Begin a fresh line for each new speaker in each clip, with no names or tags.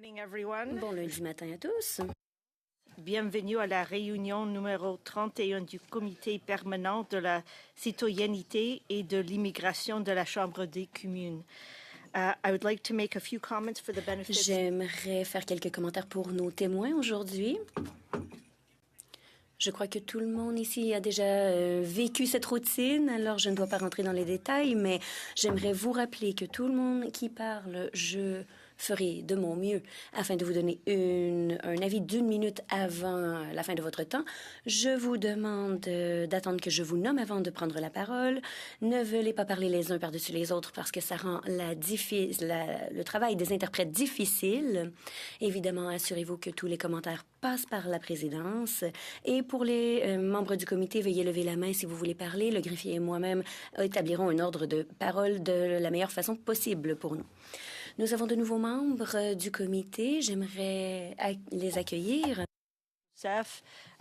Morning, everyone.
Bon lundi matin à tous.
Bienvenue à la réunion numéro 31 du comité permanent de la citoyenneté et de l'immigration de la Chambre des communes. I would like to make a few comments for the benefit.
J'aimerais faire quelques commentaires pour nos témoins aujourd'hui. Je crois que tout le monde ici a déjà vécu cette routine, alors je ne dois pas rentrer dans les détails, mais j'aimerais vous rappeler que tout le monde qui parle, je ferai de mon mieux afin de vous donner un avis d'1 minute avant la fin de votre temps. Je vous demande d'attendre que je vous nomme avant de prendre la parole. Ne veuillez pas parler les uns par-dessus les autres parce que ça rend le travail des interprètes difficile. Évidemment, assurez-vous que tous les commentaires passent par la présidence. Et pour les membres du comité, veuillez lever la main si vous voulez parler. Le greffier et moi-même établirons un ordre de parole de la meilleure façon possible pour nous. Nous avons de nouveaux membres du comité. J'aimerais les accueillir.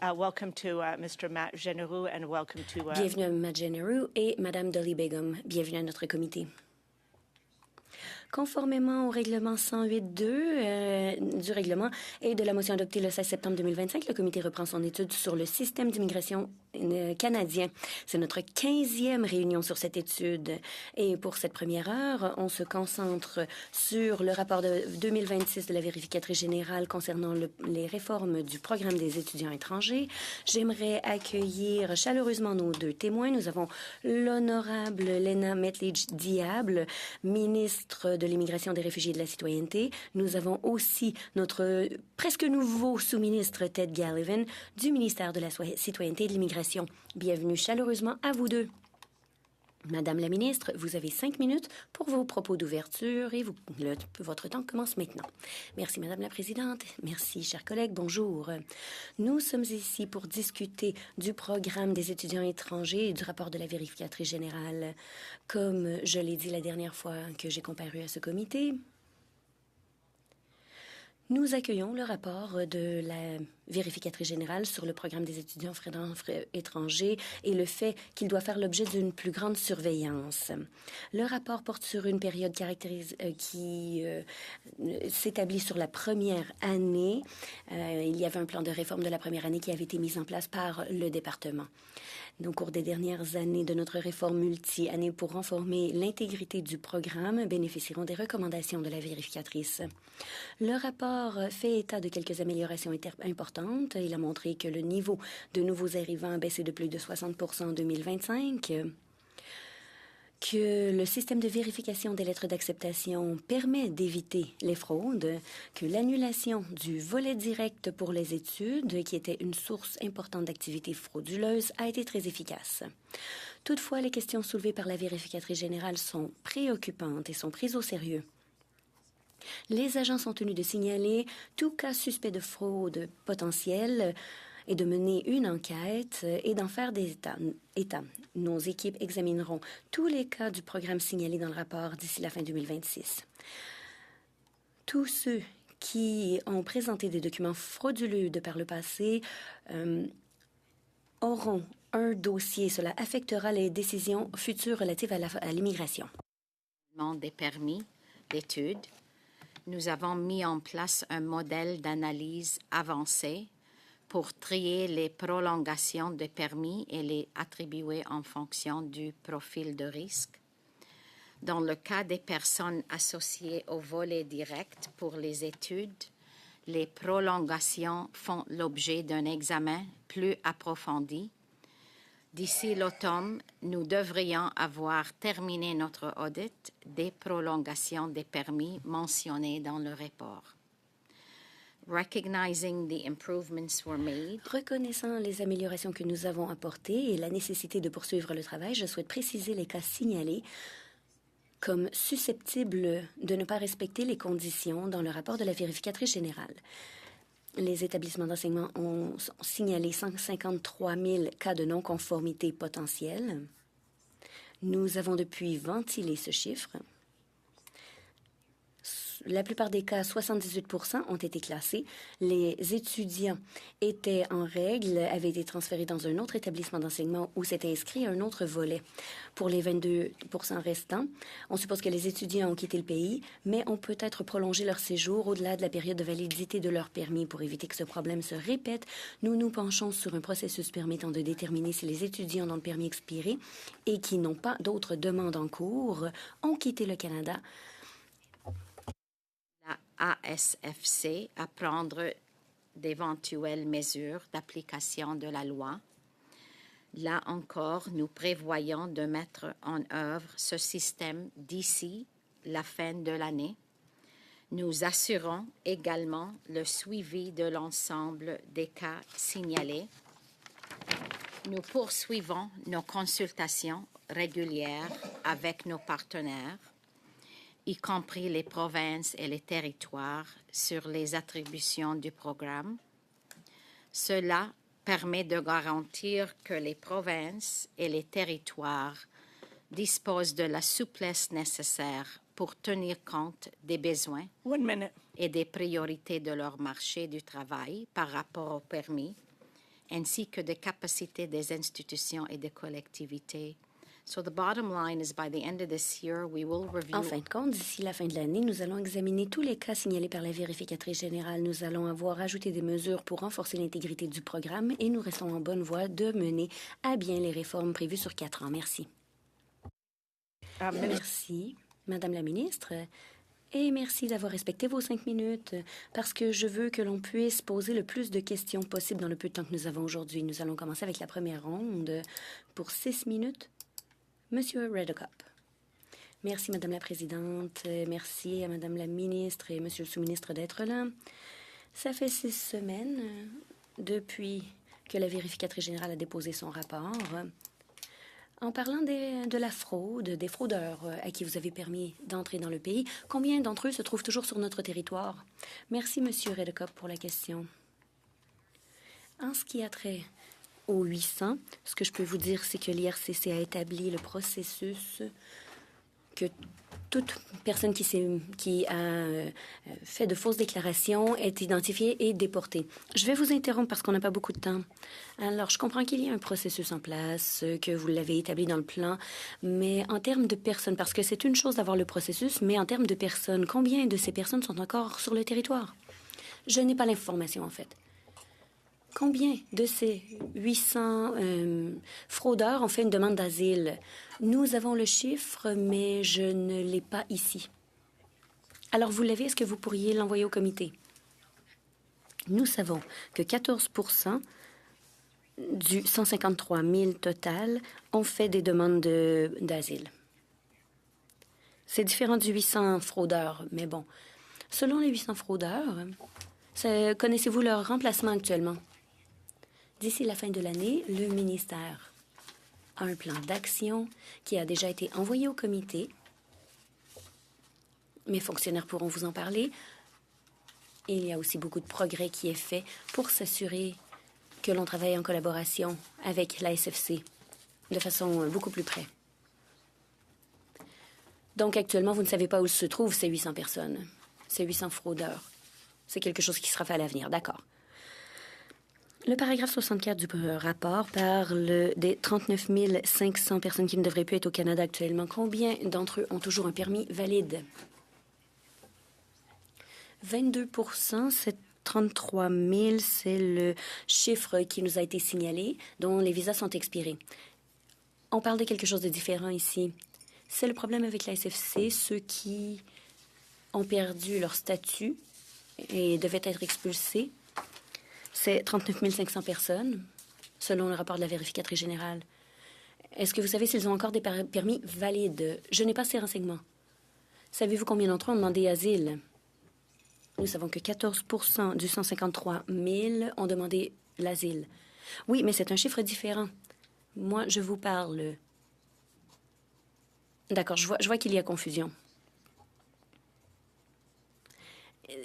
Welcome to Mr. Matt Genereux and welcome to...
Bienvenue à Matt Genereux et Madame Dolly Begum. Bienvenue à notre comité. Conformément au règlement 108.2 du règlement et de la motion adoptée le 16 septembre 2025, le comité reprend son étude sur le système d'immigration canadien. C'est notre 15e réunion sur cette étude. Et pour cette première heure, on se concentre sur le rapport de 2026 de la vérificatrice générale concernant les réformes du programme des étudiants étrangers. J'aimerais accueillir chaleureusement nos deux témoins. Nous avons l'honorable Lena Mettledge-Diable, ministre de l'Immigration, des Réfugiés et de la Citoyenneté. Nous avons aussi notre presque nouveau sous-ministre Ted Gallivan du ministère de la Citoyenneté et de l'Immigration. Bienvenue chaleureusement à vous deux. Madame la ministre, vous avez 5 minutes pour vos propos d'ouverture et votre temps commence maintenant. Merci, Madame la Présidente. Merci, chers collègues. Bonjour. Nous sommes ici pour discuter du programme des étudiants étrangers et du rapport de la vérificatrice générale. Comme je l'ai dit la dernière fois que j'ai comparu à ce comité, nous accueillons le rapport de la vérificatrice générale sur le programme des étudiants étrangers et le fait qu'il doit faire l'objet d'une plus grande surveillance. Le rapport porte sur une période qui s'établit sur la première année. Il y avait un plan de réforme de la première année qui avait été mis en place par le département. Au cours des dernières années de notre réforme multi-année pour renforcer l'intégrité du programme, bénéficieront des recommandations de la vérificatrice. Le rapport fait état de quelques améliorations importantes. Il a montré que le niveau de nouveaux arrivants a baissé de plus de 60% en 2025, que le système de vérification des lettres d'acceptation permet d'éviter les fraudes, que l'annulation du volet direct pour les études, qui était une source importante d'activités frauduleuses, a été très efficace. Toutefois, les questions soulevées par la vérificatrice générale sont préoccupantes et sont prises au sérieux. Les agents sont tenus de signaler tout cas suspect de fraude potentielle et de mener une enquête et d'en faire des états. Nos équipes examineront tous les cas du programme signalé dans le rapport d'ici la fin 2026. Tous ceux qui ont présenté des documents frauduleux de par le passé auront un dossier. Cela affectera les décisions futures relatives à l'immigration.
Des permis d'études. Nous avons mis en place un modèle d'analyse avancé pour trier les prolongations de permis et les attribuer en fonction du profil de risque. Dans le cas des personnes associées au volet direct pour les études, les prolongations font l'objet d'un examen plus approfondi. D'ici l'automne, nous devrions avoir terminé notre audit des prolongations des permis mentionnés dans le rapport.
Reconnaissant les améliorations que nous avons apportées et la nécessité de poursuivre le travail, je souhaite préciser les cas signalés comme susceptibles de ne pas respecter les conditions dans le rapport de la vérificatrice générale. Les établissements d'enseignement ont signalé 153 000 cas de non-conformité potentiels. Nous avons depuis ventilé ce chiffre. la plupart des cas, 78 ont été classés. Les étudiants étaient en règle, avaient été transférés dans un autre établissement d'enseignement où s'était inscrit un autre volet. Pour les 22 restants, on suppose que les étudiants ont quitté le pays, mais ont peut-être prolongé leur séjour au-delà de la période de validité de leur permis. Pour éviter que ce problème se répète, nous nous penchons sur un processus permettant de déterminer si les étudiants dont le permis expiré et qui n'ont pas d'autres demandes en cours ont quitté le Canada.
La ASFC à prendre d'éventuelles mesures d'application de la loi. Là encore, nous prévoyons de mettre en œuvre ce système d'ici la fin de l'année. Nous assurons également le suivi de l'ensemble des cas signalés. Nous poursuivons nos consultations régulières avec nos partenaires, y compris les provinces et les territoires, sur les attributions du programme. Cela permet de garantir que les provinces et les territoires disposent de la souplesse nécessaire pour tenir compte des besoins et des priorités de leur marché du travail par rapport au permis, ainsi que des capacités des institutions et des collectivités. So the bottom line is by the end of this year, we will review.
En fin de compte, d'ici la fin de l'année, nous allons examiner tous les cas signalés par la vérificatrice générale. Nous allons avoir ajouté des mesures pour renforcer l'intégrité du programme et nous restons en bonne voie de mener à bien les réformes prévues sur 4 ans. Merci. Merci, Madame la ministre. Et merci d'avoir respecté vos 5 minutes, parce que je veux que l'on puisse poser le plus de questions possible dans le peu de temps que nous avons aujourd'hui. Nous allons commencer avec la première ronde pour 6 minutes. Monsieur Redekop. Merci, Madame la Présidente. Merci à Madame la Ministre et Monsieur le Sous-ministre d'être là. Ça fait 6 semaines depuis que la vérificatrice générale a déposé son rapport. En parlant de la fraude, des fraudeurs à qui vous avez permis d'entrer dans le pays, combien d'entre eux se trouvent toujours sur notre territoire? Merci, Monsieur Redekop, pour la question. En ce qui a trait aux 800, ce que je peux vous dire, c'est que l'IRCC a établi le processus que toute personne qui a fait de fausses déclarations est identifiée et déportée. Je vais vous interrompre parce qu'on n'a pas beaucoup de temps. Alors, je comprends qu'il y a un processus en place, que vous l'avez établi dans le plan, mais en termes de personnes, parce que c'est une chose d'avoir le processus, mais en termes de personnes, combien de ces personnes sont encore sur le territoire? Je n'ai pas l'information, en fait. Combien de ces 800 fraudeurs ont fait une demande d'asile? Nous avons le chiffre, mais je ne l'ai pas ici. Alors, vous l'avez, est-ce que vous pourriez l'envoyer au comité? Nous savons que 14% du 153 000 total ont fait des demandes d'asile. C'est différent du 800 fraudeurs, mais bon. Selon les 800 fraudeurs, connaissez-vous leur remplacement actuellement? D'ici la fin de l'année, le ministère a un plan d'action qui a déjà été envoyé au comité. Mes fonctionnaires pourront vous en parler. Et il y a aussi beaucoup de progrès qui est fait pour s'assurer que l'on travaille en collaboration avec la SFC de façon beaucoup plus près. Donc, actuellement, vous ne savez pas où se trouvent ces 800 personnes, ces 800 fraudeurs. C'est quelque chose qui sera fait à l'avenir, d'accord. Le paragraphe 64 du rapport parle des 39 500 personnes qui ne devraient plus être au Canada actuellement. Combien d'entre eux ont toujours un permis valide? 22 %, c'est 33 000, c'est le chiffre qui nous a été signalé, dont les visas sont expirés. On parle de quelque chose de différent ici. C'est le problème avec la SFC, ceux qui ont perdu leur statut et devaient être expulsés. C'est 39 500 personnes, selon le rapport de la vérificatrice générale. Est-ce que vous savez s'ils ont encore des permis valides? Je n'ai pas ces renseignements. Savez-vous combien d'entre eux ont demandé asile? Nous savons que 14 % du 153 000 ont demandé l'asile. Oui, mais c'est un chiffre différent. Moi, je vous parle. D'accord, je vois qu'il y a confusion.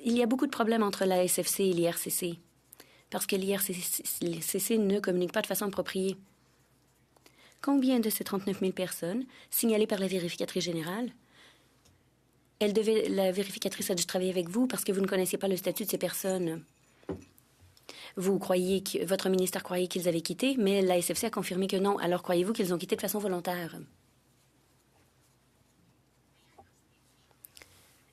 Il y a beaucoup de problèmes entre la SFC et l'IRCC. Parce que l'IRCC ne communique pas de façon appropriée. Combien de ces 39 000 personnes, signalées par la vérificatrice générale, La vérificatrice a dû travailler avec vous parce que vous ne connaissiez pas le statut de ces personnes. Votre ministère croyait qu'ils avaient quitté, mais la SFC a confirmé que non. Alors croyez-vous qu'ils ont quitté de façon volontaire?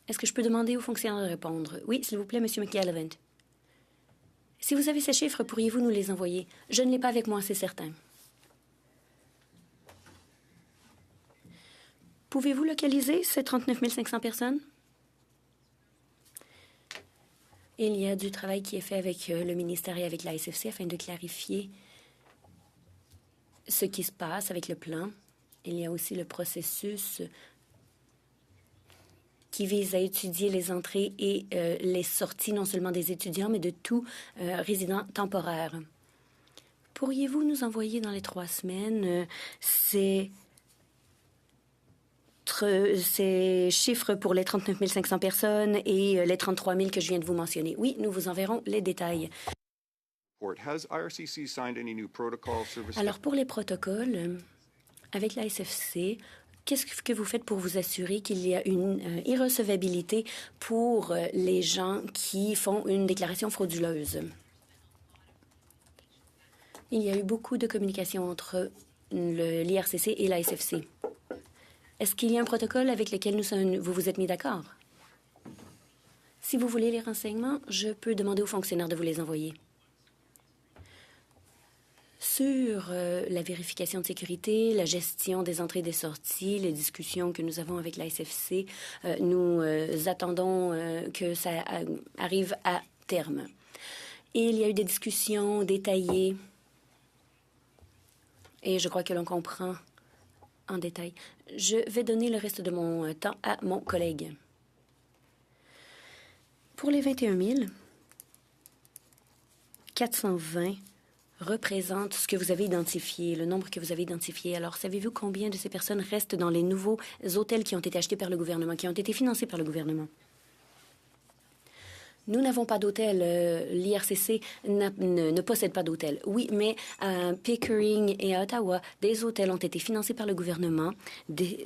Est-ce que je peux demander aux fonctionnaires de répondre? Oui, s'il vous plaît, Monsieur McGallivant. Si vous avez ces chiffres, pourriez-vous nous les envoyer? Je ne l'ai pas avec moi, c'est certain. Pouvez-vous localiser ces 39 500 personnes? Il y a du travail qui est fait avec le ministère et avec la SFC afin de clarifier ce qui se passe avec le plan. Il y a aussi le processus qui vise à étudier les entrées et les sorties, non seulement des étudiants, mais de tout résident temporaire. Pourriez-vous nous envoyer dans les 3 semaines ces chiffres pour les 39 500 personnes et les 33 000 que je viens de vous mentionner? Oui, nous vous enverrons les détails. Alors, pour les protocoles, avec la SFC, qu'est-ce que vous faites pour vous assurer qu'il y a une irrecevabilité pour les gens qui font une déclaration frauduleuse? Il y a eu beaucoup de communication entre l'IRCC et la SFC. Est-ce qu'il y a un protocole avec lequel vous vous êtes mis d'accord? Si vous voulez les renseignements, je peux demander aux fonctionnaires de vous les envoyer. Sur la vérification de sécurité, la gestion des entrées et des sorties, les discussions que nous avons avec la SFC, nous attendons que ça arrive à terme. Et il y a eu des discussions détaillées et je crois que l'on comprend en détail. Je vais donner le reste de mon temps à mon collègue. Pour les 21 420 représente ce que vous avez identifié, le nombre que vous avez identifié. Alors, savez-vous combien de ces personnes restent dans les nouveaux hôtels qui ont été achetés par le gouvernement, qui ont été financés par le gouvernement? Nous n'avons pas d'hôtel. L'IRCC ne possède pas d'hôtel. Oui, mais à Pickering et à Ottawa, des hôtels ont été financés par le gouvernement.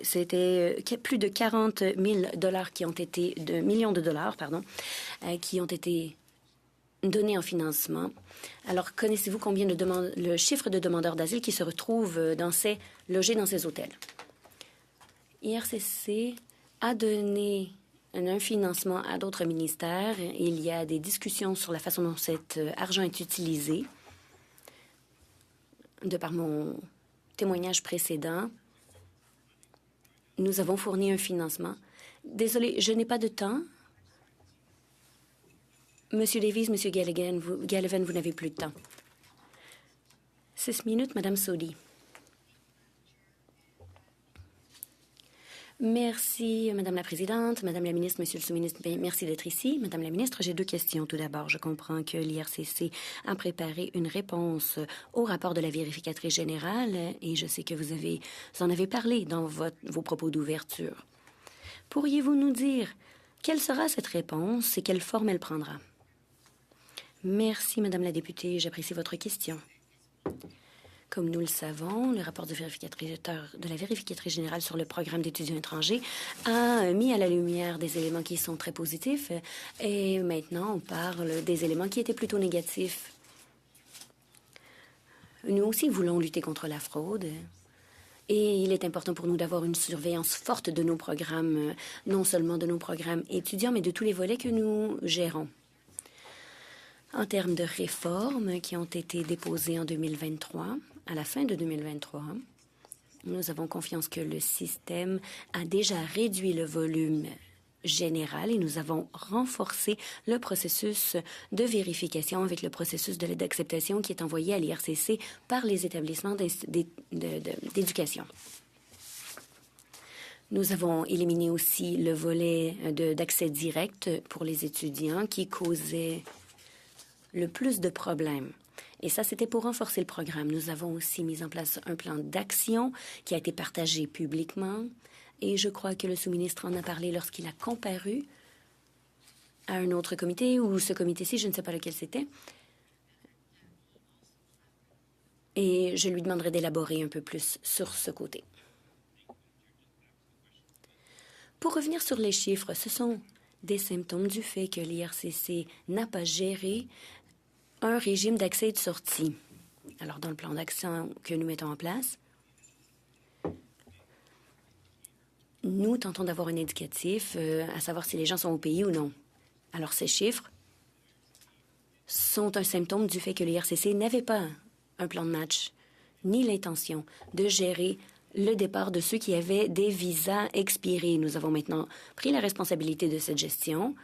C'était plus de 40 000 $ qui ont été, millions de dollars, pardon, qui ont été donnés en financement. Alors, connaissez-vous combien le chiffre de demandeurs d'asile qui se retrouvent logés dans ces hôtels? IRCC a donné un financement à d'autres ministères. Il y a des discussions sur la façon dont cet argent est utilisé. De par mon témoignage précédent, nous avons fourni un financement. Désolée, je n'ai pas de temps. Monsieur Davies, Monsieur Gallivan, vous n'avez plus de temps. 6 minutes, Madame Sodi. Merci, Madame la Présidente, Madame la Ministre, Monsieur le Sous-ministre. Merci d'être ici. Madame la Ministre, j'ai 2 questions. Tout d'abord, je comprends que l'IRCC a préparé une réponse au rapport de la vérificatrice générale et je sais que vous en avez parlé dans vos propos d'ouverture. Pourriez-vous nous dire quelle sera cette réponse et quelle forme elle prendra? Merci, Madame la députée. J'apprécie votre question. Comme nous le savons, le rapport de la vérificatrice générale sur le programme d'étudiants étrangers a mis à la lumière des éléments qui sont très positifs et maintenant on parle des éléments qui étaient plutôt négatifs. Nous aussi voulons lutter contre la fraude et il est important pour nous d'avoir une surveillance forte de nos programmes, non seulement de nos programmes étudiants, mais de tous les volets que nous gérons. En termes de réformes qui ont été déposées en 2023, à la fin de 2023, nous avons confiance que le système a déjà réduit le volume général et nous avons renforcé le processus de vérification avec le processus de l'aide d'acceptation qui est envoyé à l'IRCC par les établissements d'éducation. Nous avons éliminé aussi le volet d'accès direct pour les étudiants qui causait le plus de problèmes. Et ça, c'était pour renforcer le programme. Nous avons aussi mis en place un plan d'action qui a été partagé publiquement. Et je crois que le sous-ministre en a parlé lorsqu'il a comparu à un autre comité, ou ce comité-ci, je ne sais pas lequel c'était. Et je lui demanderai d'élaborer un peu plus sur ce côté. Pour revenir sur les chiffres, ce sont des symptômes du fait que l'IRCC n'a pas géré un régime d'accès et de sortie. Alors, dans le plan d'action que nous mettons en place, nous tentons d'avoir un indicatif à savoir si les gens sont au pays ou non. Alors, ces chiffres sont un symptôme du fait que l'IRCC n'avait pas un plan de match ni l'intention de gérer le départ de ceux qui avaient des visas expirés. Nous avons maintenant pris la responsabilité de cette gestion.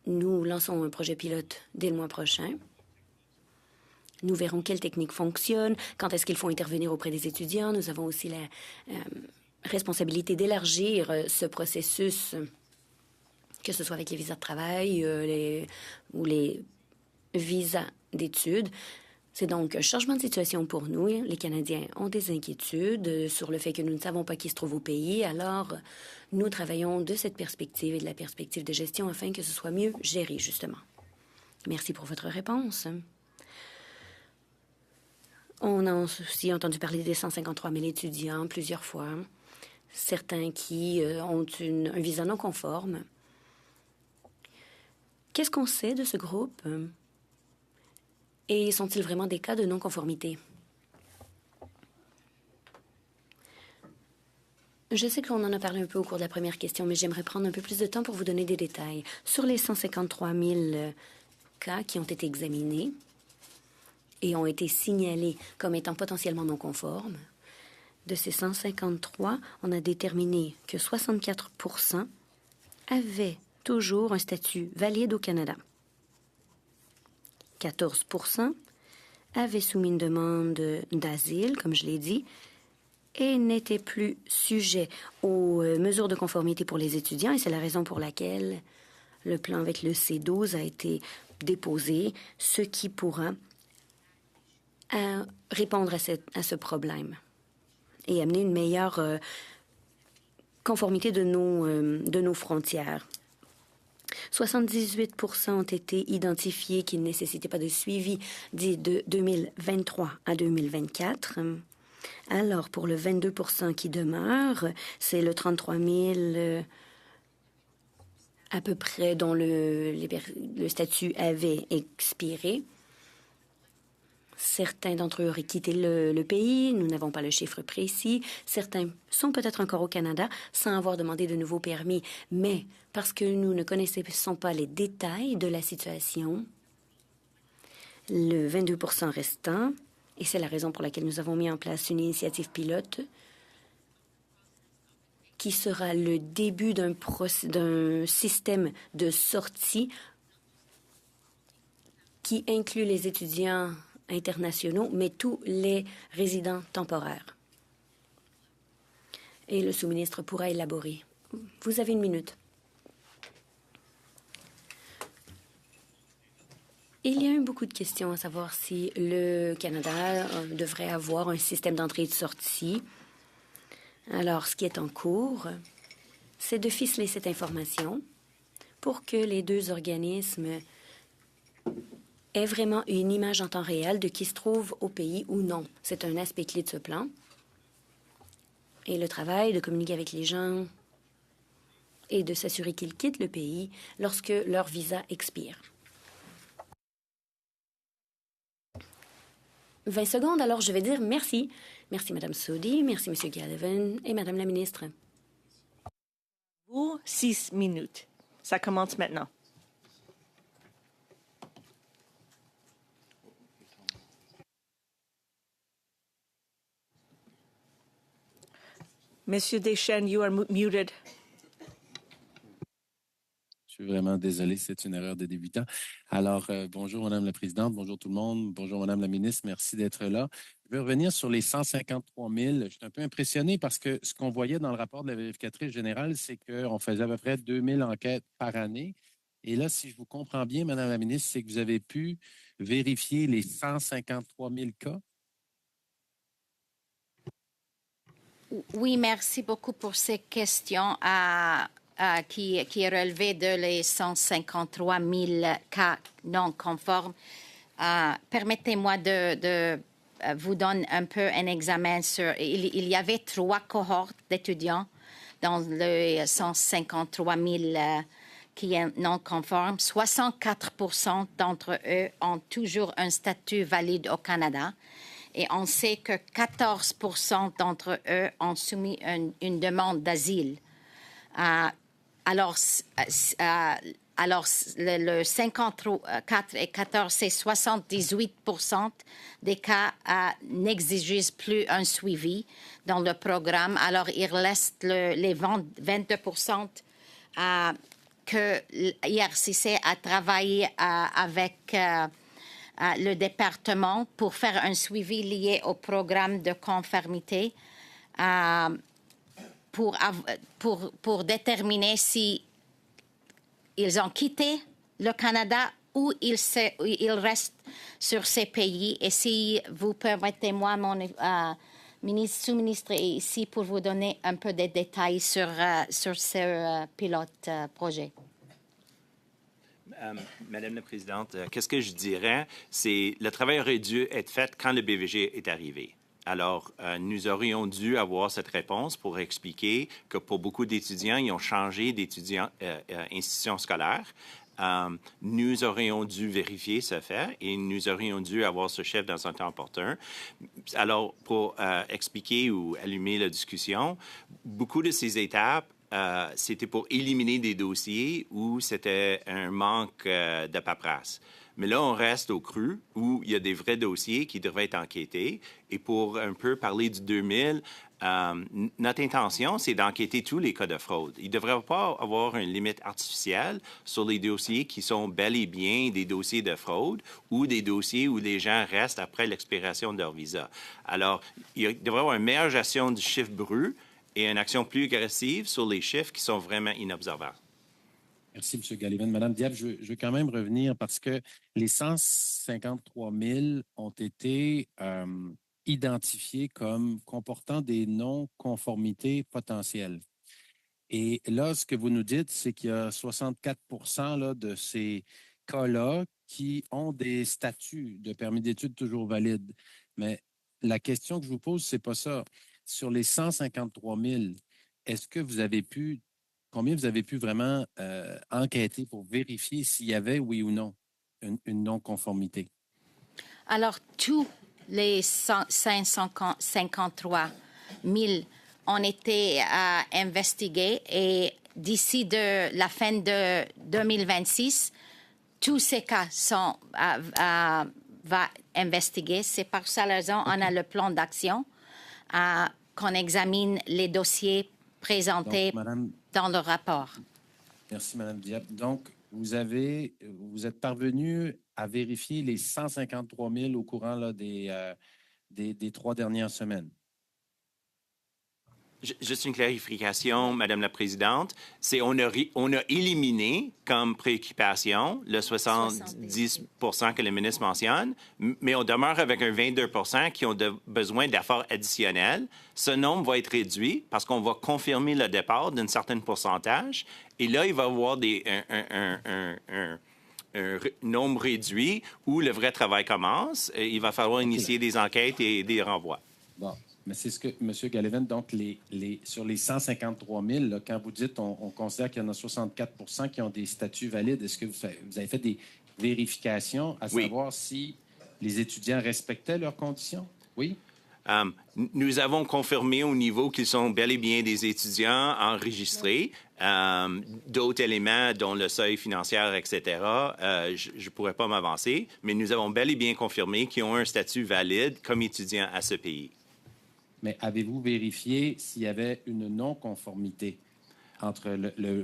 Nous lançons un projet pilote dès le mois prochain. Nous verrons quelles techniques fonctionnent, quand est-ce qu'il faut intervenir auprès des étudiants. Nous avons aussi la responsabilité d'élargir ce processus, que ce soit avec les visas de travail ou les visas d'études. C'est donc un changement de situation pour nous. Les Canadiens ont des inquiétudes sur le fait que nous ne savons pas qui se trouve au pays. Alors, nous travaillons de cette perspective et de la perspective de gestion afin que ce soit mieux géré, justement. Merci pour votre réponse. On a aussi entendu parler des 153 000 étudiants plusieurs fois, certains qui ont un visa non conforme. Qu'est-ce qu'on sait de ce groupe? Et sont-ils vraiment des cas de non-conformité? Je sais qu'on en a parlé un peu au cours de la première question, mais j'aimerais prendre un peu plus de temps pour vous donner des détails. Sur les 153 000 cas qui ont été examinés et ont été signalés comme étant potentiellement non conformes, de ces 153, on a déterminé que 64 % avaient toujours un statut valide au Canada. 14 % avaient soumis une demande d'asile, comme je l'ai dit, et n'étaient plus sujets aux mesures de conformité pour les étudiants. Et c'est la raison pour laquelle le plan avec le C12 a été déposé, ce qui pourra répondre à ce problème et amener une meilleure conformité de nos frontières. 78 % ont été identifiés qui ne nécessitaient pas de suivi dit de 2023 à 2024. Alors, pour le 22 % qui demeure, c'est le 33 000 à peu près dont le statut avait expiré. Certains d'entre eux auraient quitté le pays. Nous n'avons pas le chiffre précis. Certains sont peut-être encore au Canada sans avoir demandé de nouveaux permis. Mais parce que nous ne connaissons pas les détails de la situation, le 22 % restant, et c'est la raison pour laquelle nous avons mis en place une initiative pilote qui sera le début d'un système de sortie qui inclut les étudiants internationaux, mais tous les résidents temporaires. Et le sous-ministre pourra élaborer. Vous avez une minute. Il y a eu beaucoup de questions à savoir si le Canada devrait avoir un système d'entrée et de sortie. Alors, ce qui est en cours, c'est de ficeler cette information pour que les deux organismes aient vraiment une image en temps réel de qui se trouve au pays ou non. C'est un aspect clé de ce plan. Et le travail de communiquer avec les gens et de s'assurer qu'ils quittent le pays lorsque leur visa expire. 20 secondes, alors je vais dire merci. Merci, Mme Sodhi, merci, M. Gallivan et Mme la ministre.
Vous, 6 minutes. Ça commence maintenant. Monsieur Deschênes, you are muted.
Je suis vraiment désolé, c'est une erreur de débutant. Alors, bonjour Madame la Présidente, bonjour tout le monde, bonjour Madame la Ministre, merci d'être là. Je vais revenir sur les 153 000. Je suis un peu impressionné parce que ce qu'on voyait dans le rapport de la vérificatrice générale, c'est qu'on faisait à peu près 2000 enquêtes par année. Et là, si je vous comprends bien, Madame la Ministre, c'est que vous avez pu vérifier les 153 000 cas.
Oui, merci beaucoup pour ces questions qui est relevée de les 153 000 cas non conformes. Permettez-moi de vous donner un peu un examen sur... Il y avait 3 cohortes d'étudiants dans les 153 000 qui est non conforme, 64% d'entre eux ont toujours un statut valide au Canada. Et on sait que 14% d'entre eux ont soumis une demande d'asile. Alors, le 54 et 14, c'est 78% des cas n'exigent plus un suivi dans le programme. Alors, il reste les 22% que l'IRCC a travaillé avec le département pour faire un suivi lié au programme de conformité pour déterminer si ils ont quitté le Canada ou ils restent sur ces pays. Et si vous permettez-moi, mon sous-ministre est ici pour vous donner un peu de détails sur ce pilote projet.
Madame la Présidente, qu'est-ce que je dirais? C'est le travail aurait dû être fait quand le BVG est arrivé. Alors, nous aurions dû avoir cette réponse pour expliquer que pour beaucoup d'étudiants, ils ont changé d'institution scolaire. Nous aurions dû vérifier ce fait et nous aurions dû avoir ce chef dans un temps opportun. Alors, pour expliquer ou allumer la discussion, beaucoup de ces étapes, c'était pour éliminer des dossiers où c'était un manque de paperasse. Mais là, on reste au cru où il y a des vrais dossiers qui devraient être enquêtés. Et pour un peu parler du 2000, notre intention, c'est d'enquêter tous les cas de fraude. Il ne devrait pas avoir une limite artificielle sur les dossiers qui sont bel et bien des dossiers de fraude ou des dossiers où les gens restent après l'expiration de leur visa. Alors, il devrait y avoir une meilleure gestion du chiffre brut et une action plus agressive sur les chiffres qui sont vraiment inobservables.
Merci, M. Gallivan. Madame Diab, je veux quand même revenir parce que les 153 000 ont été identifiés comme comportant des non-conformités potentielles. Et là, ce que vous nous dites, c'est qu'il y a 64 là, de ces cas-là qui ont des statuts de permis d'études toujours valides. Mais la question que je vous pose, c'est pas ça. Sur les 153 000, est-ce que vous avez pu combien vous avez pu vraiment enquêter pour vérifier s'il y avait, oui ou non, une non-conformité? Alors,
tous les 553 000 ont été investigués et d'ici la fin de 2026, tous ces cas sont investigués. C'est par cette raison qu'on a le plan d'action, qu'on examine les dossiers présentés dans le rapport.
Merci, Mme Diab. Donc, vous êtes parvenu à vérifier les 153 000 au courant là, des 3 dernières semaines.
Juste une clarification, Madame la Présidente. On a éliminé comme préoccupation le 70 que le ministre mentionne, mais on demeure avec un 22 qui ont besoin d'efforts additionnels. Ce nombre va être réduit parce qu'on va confirmer le départ d'un certain pourcentage. Et là, il va y avoir un nombre réduit où le vrai travail commence. Et il va falloir initier des enquêtes et des renvois.
Bon. Mais c'est ce que, M. Gallivan, donc, sur les 153 000, là, quand vous dites on considère qu'il y en a 64 qui ont des statuts valides, est-ce que vous avez fait des vérifications à savoir si les étudiants respectaient leurs conditions? Oui?
Nous avons confirmé au niveau qu'ils sont bel et bien des étudiants enregistrés. D'autres éléments, dont le seuil financier, etc., je ne pourrais pas m'avancer, mais nous avons bel et bien confirmé qu'ils ont un statut valide comme étudiants à ce pays.
Mais avez-vous vérifié s'il y avait une non-conformité entre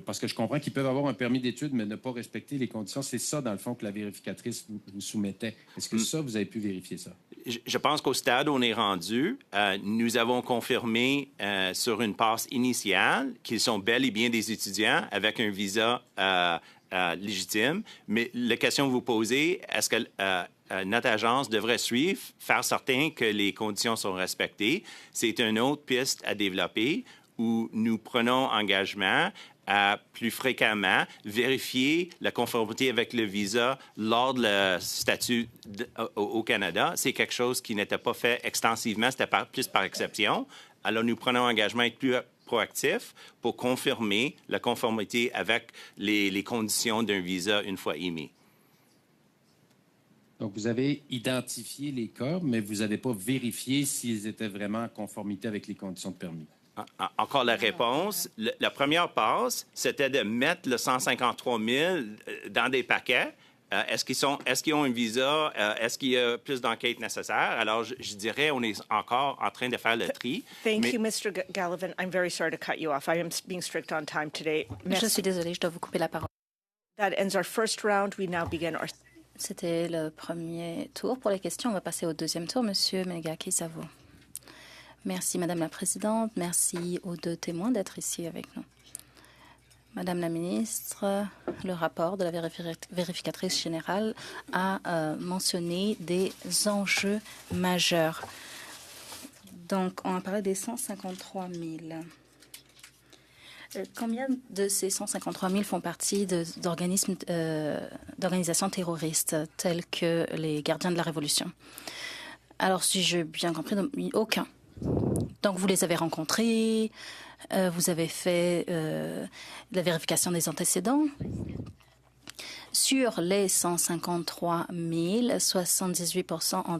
parce que je comprends qu'ils peuvent avoir un permis d'études, mais ne pas respecter les conditions. C'est ça, dans le fond, que la vérificatrice vous soumettait. Est-ce que ça, vous avez pu vérifier ça?
Je pense qu'au stade où on est rendu, nous avons confirmé sur une passe initiale qu'ils sont bel et bien des étudiants avec un visa légitime. Mais la question que vous posez, est-ce que notre agence devrait suivre, faire certain que les conditions sont respectées? C'est une autre piste à développer où nous prenons engagement à plus fréquemment vérifier la conformité avec le visa lors de le statut au Canada. C'est quelque chose qui n'était pas fait extensivement, c'était plus par exception. Alors, nous prenons engagement à être plus proactif pour confirmer la conformité avec les conditions d'un visa une fois émis.
Donc, vous avez identifié les cas, mais vous n'avez pas vérifié s'ils étaient vraiment en conformité avec les conditions de permis.
Encore la réponse. La première passe, c'était de mettre le 153 000 dans des paquets. Est-ce qu'ils ont un visa? Est-ce qu'il y a plus d'enquêtes nécessaires? Alors, je dirais, on est encore en train de faire le tri.
Thank you, Mr. Gallivan. I'm very sorry to cut you off. I am being strict on time today.
Je suis désolée, je dois vous couper la parole.
That ends our first round. We now begin our...
C'était le premier tour pour les questions. On va passer au deuxième tour. Monsieur Menegakis, à vous. Merci, Madame la Présidente. Merci aux deux témoins d'être ici avec nous. Madame la Ministre, le rapport de la vérificatrice générale a mentionné des enjeux majeurs. Donc, on a parlé des 153 000. Combien de ces 153 000 font partie d'organisations terroristes telles que les Gardiens de la Révolution? Alors, si j'ai bien compris, aucun. Donc, vous les avez rencontrés, vous avez fait la vérification des antécédents. Sur les 153 000, 78% ont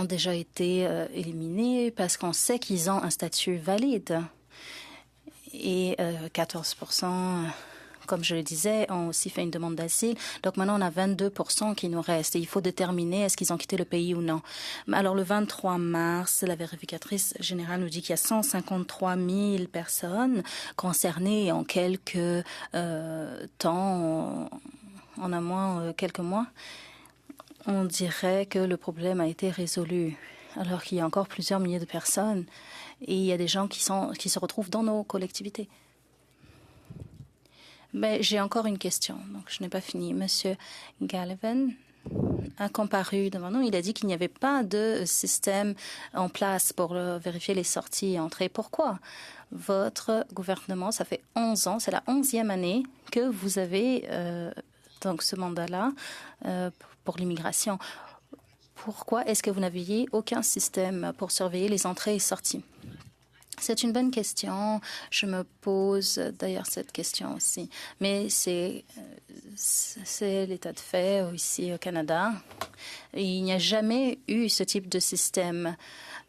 déjà été éliminés parce qu'on sait qu'ils ont un statut valide. Et 14%, comme je le disais, ont aussi fait une demande d'asile. Donc maintenant, on a 22% qui nous restent. Et il faut déterminer est-ce qu'ils ont quitté le pays ou non. Alors le 23 mars, la vérificatrice générale nous dit qu'il y a 153 000 personnes concernées en quelques temps, en un mois, quelques mois. On dirait que le problème a été résolu, alors qu'il y a encore plusieurs milliers de personnes et il y a des gens qui se retrouvent dans nos collectivités. Mais j'ai encore une question, donc je n'ai pas fini. Monsieur Gallivan a comparu devant nous. Il a dit qu'il n'y avait pas de système en place pour vérifier les sorties et entrées. Pourquoi? Votre gouvernement, ça fait 11 ans, c'est la 11e année que vous avez donc ce mandat-là pour l'immigration. Pourquoi est-ce que vous n'aviez aucun système pour surveiller les entrées et sorties? C'est une bonne question. Je me pose d'ailleurs cette question aussi. Mais c'est l'état de fait ici au Canada. Il n'y a jamais eu ce type de système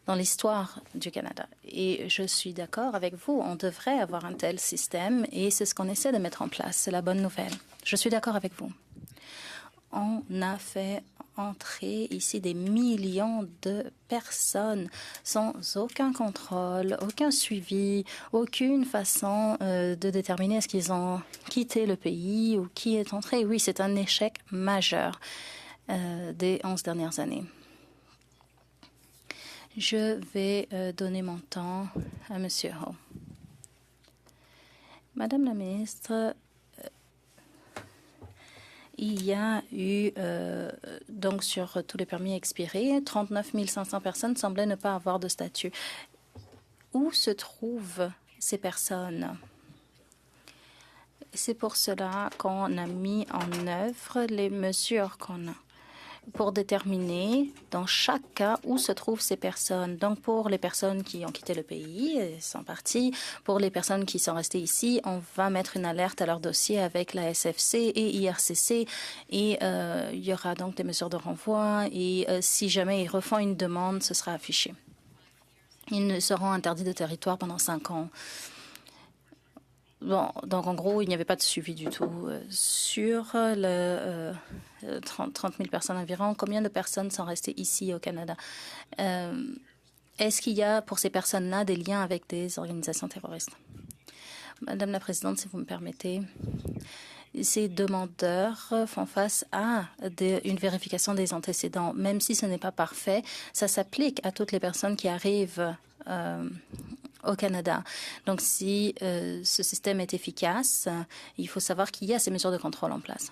dans l'histoire du Canada. Et je suis d'accord avec vous. On devrait avoir un tel système et c'est ce qu'on essaie de mettre en place. C'est la bonne nouvelle. Je suis d'accord avec vous. On a fait entrer ici des millions de personnes sans aucun contrôle, aucun suivi, aucune façon de déterminer est-ce qu'ils ont quitté le pays ou qui est entré. Oui, c'est un échec majeur des 11 dernières années. Je vais donner mon temps à M. Ho. Madame la ministre, il y a eu, donc sur tous les permis expirés, 39 500 personnes semblaient ne pas avoir de statut. Où se trouvent ces personnes? C'est pour cela qu'on a mis en œuvre les mesures qu'on a pour déterminer dans chaque cas où se trouvent ces personnes. Donc, pour les personnes qui ont quitté le pays et sont parties, pour les personnes qui sont restées ici, on va mettre une alerte à leur dossier avec la SFC et IRCC et il y aura donc des mesures de renvoi et si jamais ils refont une demande, ce sera affiché. Ils ne seront interdits de territoire pendant 5 ans. Bon, donc en gros, il n'y avait pas de suivi du tout. Sur le 30 000 personnes environ, combien de personnes sont restées ici au Canada? Est-ce qu'il y a pour ces personnes-là des liens avec des organisations terroristes? Madame la Présidente, si vous me permettez, ces demandeurs font face à une vérification des antécédents. Même si ce n'est pas parfait, ça s'applique à toutes les personnes qui arrivent au Canada. Donc, si ce système est efficace, il faut savoir qu'il y a ces mesures de contrôle en place.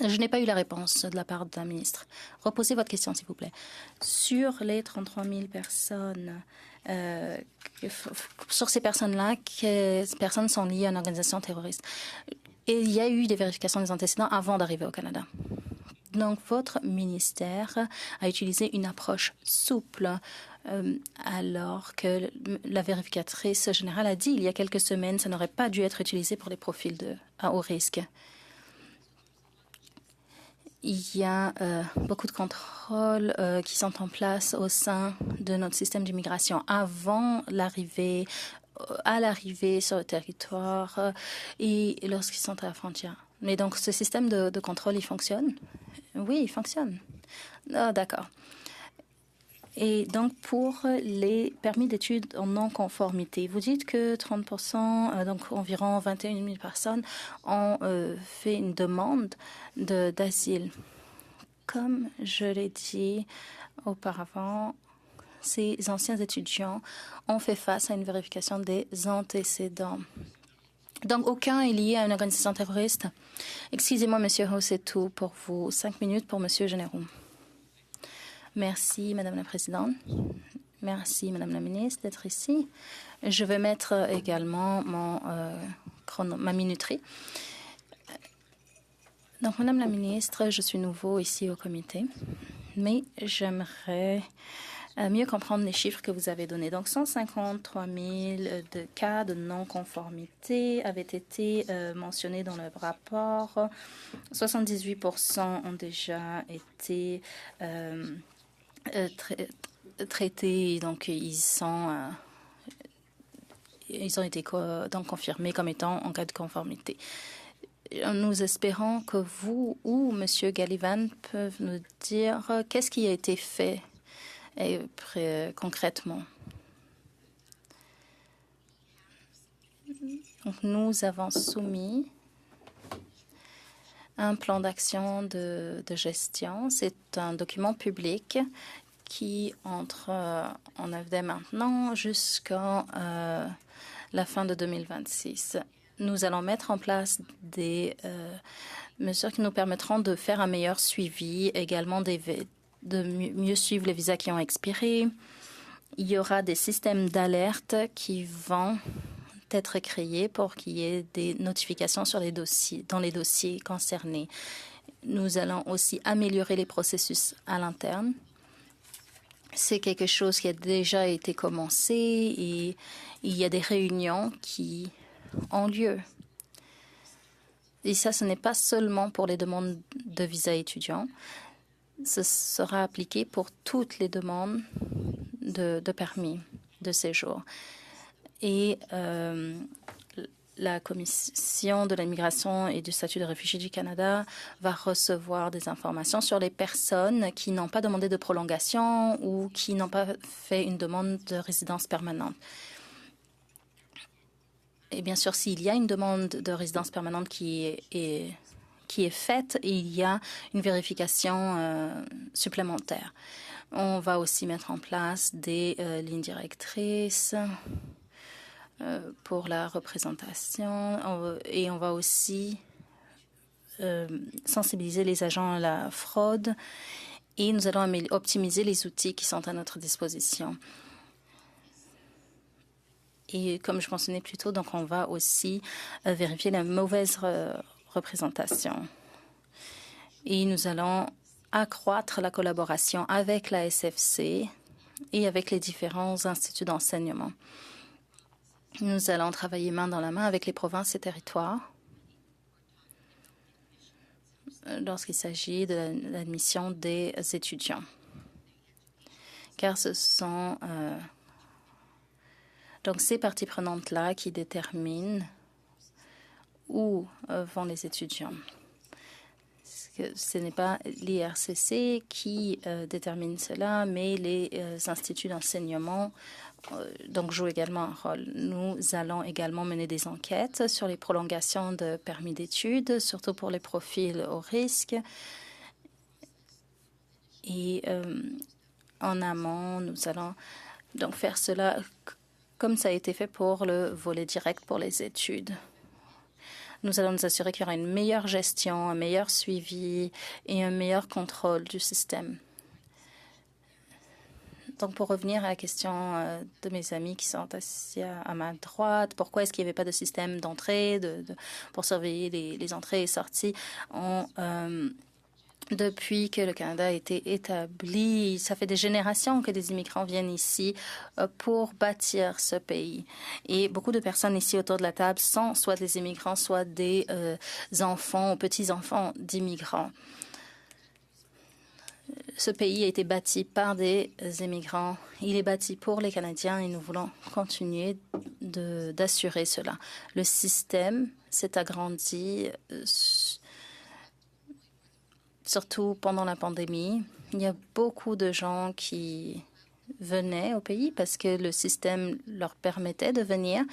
Je n'ai pas eu la réponse de la part d'un ministre. Reposez votre question, s'il vous plaît. Sur les 33 000 personnes, sur ces personnes-là, ces personnes sont liées à une organisation terroriste. Et il y a eu des vérifications des antécédents avant d'arriver au Canada. Donc, votre ministère a utilisé une approche souple alors que la vérificatrice générale a dit il y a quelques semaines que ça n'aurait pas dû être utilisé pour les profils à haut risque. Il y a beaucoup de contrôles qui sont en place au sein de notre système d'immigration avant l'arrivée, à l'arrivée sur le territoire et lorsqu'ils sont à la frontière. Mais donc, ce système de contrôle, il fonctionne? Oui, il fonctionne. Ah, d'accord. Et donc, pour les permis d'études en non-conformité, vous dites que 30%, donc environ 21 000 personnes, ont fait une demande d'asile. Comme je l'ai dit auparavant, ces anciens étudiants ont fait face à une vérification des antécédents. Donc, aucun est lié à une organisation terroriste. Excusez-moi, Monsieur Ho, c'est tout pour vous. 5 minutes pour Monsieur Généraux. Merci, Madame la Présidente. Merci, Madame la Ministre, d'être ici. Je vais mettre également ma minuterie. Donc, Madame la Ministre, je suis nouveau ici au comité, mais j'aimerais mieux comprendre les chiffres que vous avez donnés. Donc, 153 000 de cas de non-conformité avaient été mentionnés dans le rapport. 78% ont déjà été traités, donc ils ont été donc confirmés comme étant en cas de conformité. Nous espérons que vous ou M. Gallivan peuvent nous dire qu'est-ce qui a été fait concrètement. Donc, nous avons soumis un plan d'action de gestion. C'est un document public qui entre en œuvre dès maintenant jusqu'à la fin de 2026. Nous allons mettre en place des mesures qui nous permettront de faire un meilleur suivi, également de mieux suivre les visas qui ont expiré. Il y aura des systèmes d'alerte qui vont être créés pour qu'il y ait des notifications sur les dossiers, dans les dossiers concernés. Nous allons aussi améliorer les processus à l'interne. C'est quelque chose qui a déjà été commencé et il y a des réunions qui ont lieu. Et ça, ce n'est pas seulement pour les demandes de visa étudiants. Ce sera appliqué pour toutes les demandes de permis de séjour. Et la Commission de l'immigration et du statut de réfugié du Canada va recevoir des informations sur les personnes qui n'ont pas demandé de prolongation ou qui n'ont pas fait une demande de résidence permanente. Et bien sûr, s'il y a une demande de résidence permanente qui est faite, il y a une vérification supplémentaire. On va aussi mettre en place des lignes directrices pour la représentation et on va aussi sensibiliser les agents à la fraude et nous allons optimiser les outils qui sont à notre disposition. Et comme je mentionnais plus tôt, donc on va aussi vérifier la mauvaise représentation. Et nous allons accroître la collaboration avec la SFC et avec les différents instituts d'enseignement. Nous allons travailler main dans la main avec les provinces et territoires lorsqu'il s'agit de l'admission des étudiants. Car ce sont donc ces parties prenantes-là qui déterminent où vont les étudiants. Ce n'est pas l'IRCC qui détermine cela, mais les instituts d'enseignement donc jouent également un rôle. Nous allons également mener des enquêtes sur les prolongations de permis d'études, surtout pour les profils au risque. Et en amont, nous allons donc faire cela comme ça a été fait pour le volet direct pour les études. Nous allons nous assurer qu'il y aura une meilleure gestion, un meilleur suivi et un meilleur contrôle du système. Donc, pour revenir à la question de mes amis qui sont assis à ma droite, pourquoi est-ce qu'il n'y avait pas de système d'entrée pour surveiller les entrées et sorties? Depuis que le Canada a été établi, ça fait des générations que des immigrants viennent ici pour bâtir ce pays. Et beaucoup de personnes ici autour de la table sont soit des immigrants, soit des enfants ou petits-enfants d'immigrants. Ce pays a été bâti par des immigrants. Il est bâti pour les Canadiens et nous voulons continuer d'assurer cela. Le système s'est agrandi surtout pendant la pandémie. Il y a beaucoup de gens qui venaient au pays parce que le système leur permettait de venir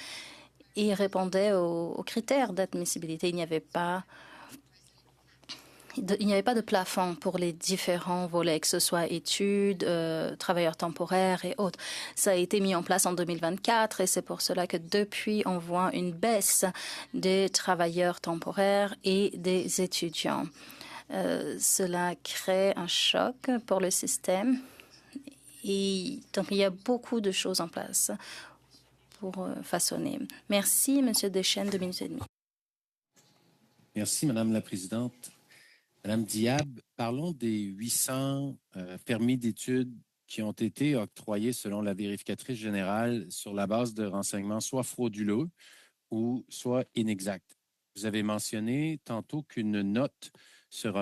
et répondait aux critères d'admissibilité. Il n'y avait pas de plafond pour les différents volets, que ce soit études, travailleurs temporaires et autres. Ça a été mis en place en 2024 et c'est pour cela que depuis, on voit une baisse des travailleurs temporaires et des étudiants. Cela crée un choc pour le système. Et donc, il y a beaucoup de choses en place pour façonner. Merci, M. Deschênes, 2 minutes et demie.
Merci, Madame la Présidente. Madame Diab, parlons des 800 permis d'études qui ont été octroyés selon la vérificatrice générale sur la base de renseignements soit frauduleux ou soit inexacts. Vous avez mentionné tantôt qu'une note sera